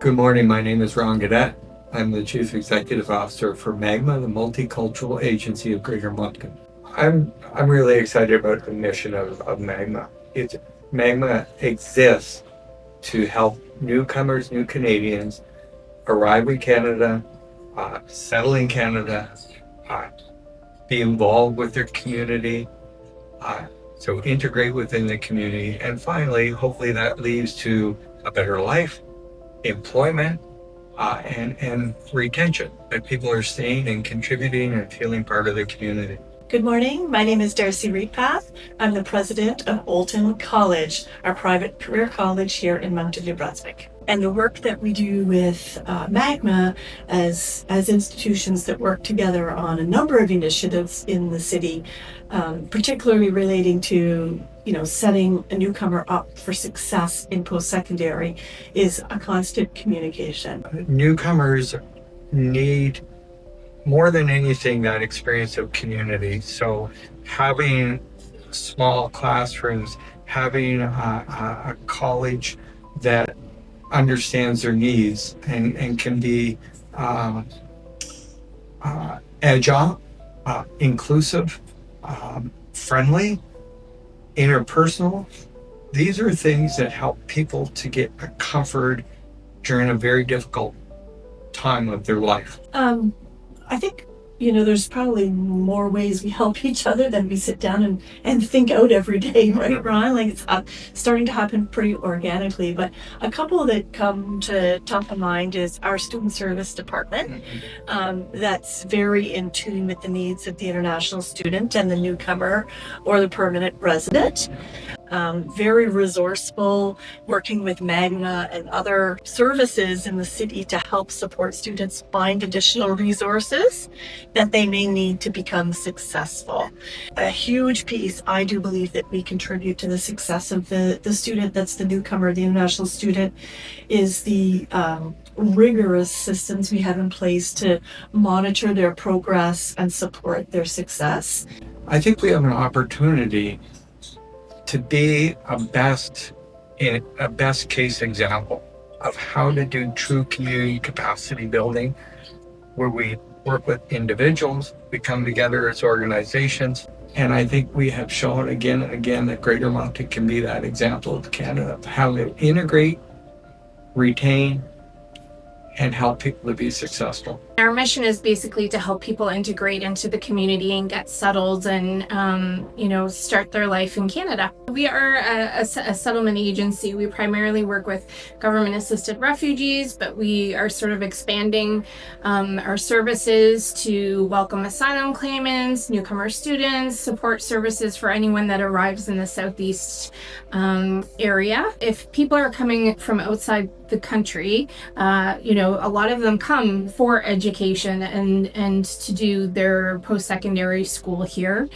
Good morning. My name is Ron Gadet. I'm the Chief Executive Officer for MAGMA, the Multicultural Agency of Greater Moncton. I'm really excited about the mission of MAGMA. MAGMA exists to help newcomers, new Canadians arrive in Canada, settle in Canada, be involved with their community, so integrate within the community, and finally, hopefully that leads to a better life, employment, and retention, that people are staying and contributing and feeling part of the community. Good morning. My name is Darcy Reedpath. I'm the president of Oulton College, our private career college here in Moncton, New Brunswick. And the work that we do with MAGMA as institutions that work together on a number of initiatives in the city, particularly relating to setting a newcomer up for success in post-secondary, is a constant communication. Newcomers need, more than anything, that experience of community. So having small classrooms, having a college that understands their needs and can be agile, inclusive, friendly, interpersonal. These are things that help people to get a comfort during a very difficult time of their life. I think, there's probably more ways we help each other than we sit down and think out every day, right, Ron? Like, it's starting to happen pretty organically. But a couple that come to top of mind is our student service department. That's very in tune with the needs of the international student and the newcomer or the permanent resident. Very resourceful, working with MAGMA and other services in the city to help support students find additional resources that they may need to become successful. A huge piece, I do believe, that we contribute to the success of the student that's the newcomer, the international student, is the rigorous systems we have in place to monitor their progress and support their success. I think we have an opportunity to be a best case example of how to do true community capacity building, where we work with individuals, we come together as organizations. And I think we have shown again and again that Greater Moncton can be that example of Canada, of how to integrate, retain, and help people to be successful. Our mission is basically to help people integrate into the community and get settled and, start their life in Canada. We are a settlement agency. We primarily work with government-assisted refugees, but we are sort of expanding our services to welcome asylum claimants, newcomer students, support services for anyone that arrives in the southeast area. If people are coming from outside the country, a lot of them come for education and to do their post-secondary school here.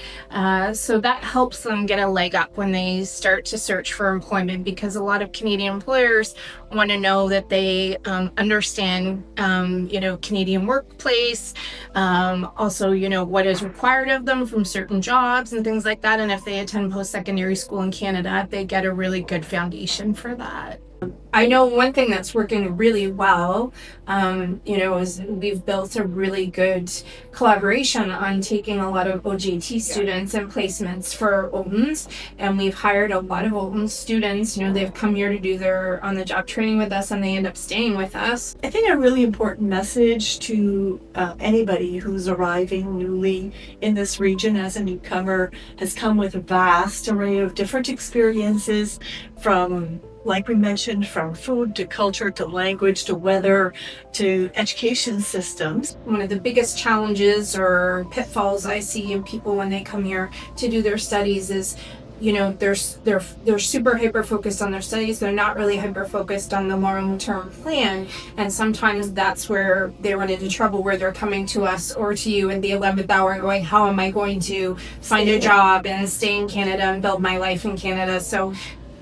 So that helps them get a leg up when they start to search for employment, because a lot of Canadian employers want to know that they understand, Canadian workplace, also, what is required of them from certain jobs and things like that. And if they attend post-secondary school in Canada, they get a really good foundation for that. I know one thing that's working really well, is we've built a really good collaboration on taking a lot of OJT students and placements for Oultons, and we've hired a lot of Oulton students. They've come here to do their on-the-job training with us, and they end up staying with us. I think a really important message to anybody who's arriving newly in this region as a newcomer has come with a vast array of different experiences, from, like we mentioned, from food to culture to language to weather to education systems. One of the biggest challenges or pitfalls I see in people when they come here to do their studies is, they're super hyper focused on their studies. They're not really hyper focused on the long-term plan, and sometimes that's where they run into trouble, where they're coming to us or to you in the 11th hour going, how am I going to find a job and stay in Canada and build my life in Canada? So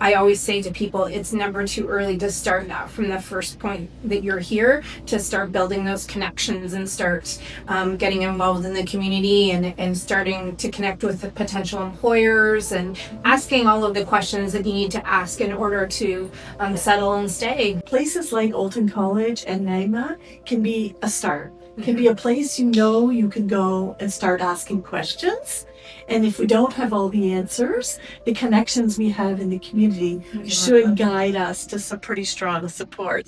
I always say to people, it's never too early to start that from the first point that you're here, to start building those connections and start getting involved in the community and starting to connect with the potential employers and asking all of the questions that you need to ask in order to settle and stay. Places like Oulton College and MAGMA can be a start. Can be a place you can go and start asking questions. And if we don't have all the answers, the connections we have in the community should guide us to some pretty strong support.